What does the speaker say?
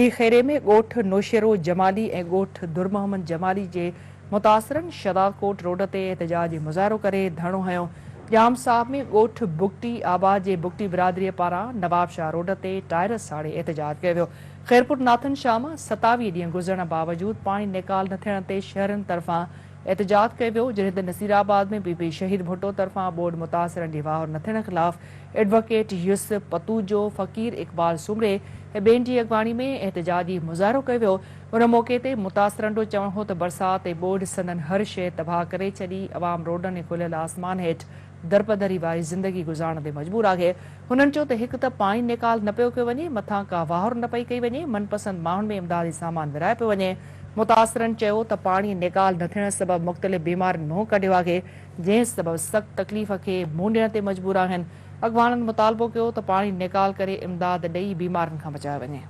वही खेरे में ॻोठ नौशेरो जमाली ऐं ॻोठ दुरमोहम्मद जमाली जे मुतासिरनि शदाकोट रोड ते एहतजाजी मुज़ाहिरो करे धरणो हयो। जाम साहब में ॻोठ बुगटी आबाद जे बुगटी बिरादरीअ पारां नवाब शाह रोड ते टायर साड़े एहतजाज कयो वियो। खैरपुर नाथन शाह मां 27 ॾींहं गुज़रण बावजूद पाणी निकाल न थियण ते शहरनि तरफ़ां एहतजाज कयो वियो, जॾहिं त नसीराबाद में बीबी शहीद भुट्टो तरफ़ां बोर्ड मुतासिरनि जी वाहर न थियण ख़िलाफ़ एडवोकेट यूसुफ पतूजो, फ़कीर इक़बाल सुमरे ऐं ॿियनि जी अॻवानी में एहतजाजी मुज़ाहिरो कयो वियो। उन मौक़े ते मुतासिरनि जो चवणु हो त बरसाति ऐं ॿोॾि संदनि हर शइ तबाह करे छॾी, अवाम रोडनि ऐं खुलियल आसमान हेठि दरपदरी वारी ज़िंदगी गुज़ारण ते मजबूर आहे। हुननि चयो त हिकु त पाणी निकाल न पियो कयो वञे, मथां का वाहर न पई कई वञे, मनपसंद माण्हुनि में इमदादी सामान विराए पियो वञे। मुतासिरनि चयो त पाणी निकाल न थियण सबबि मुख़्तलिफ़ बीमारियुनि मुंहुं कढियो आहे, जंहिं सबबि सख़्त तकलीफ़ खे मुंहुं ॾियण ते मजबूर आहिनि। अॻवाननि मुतालबो कयो त पाणी निकाल करे इमदाद ॾेई बीमारियुनि खां बचायो वञे।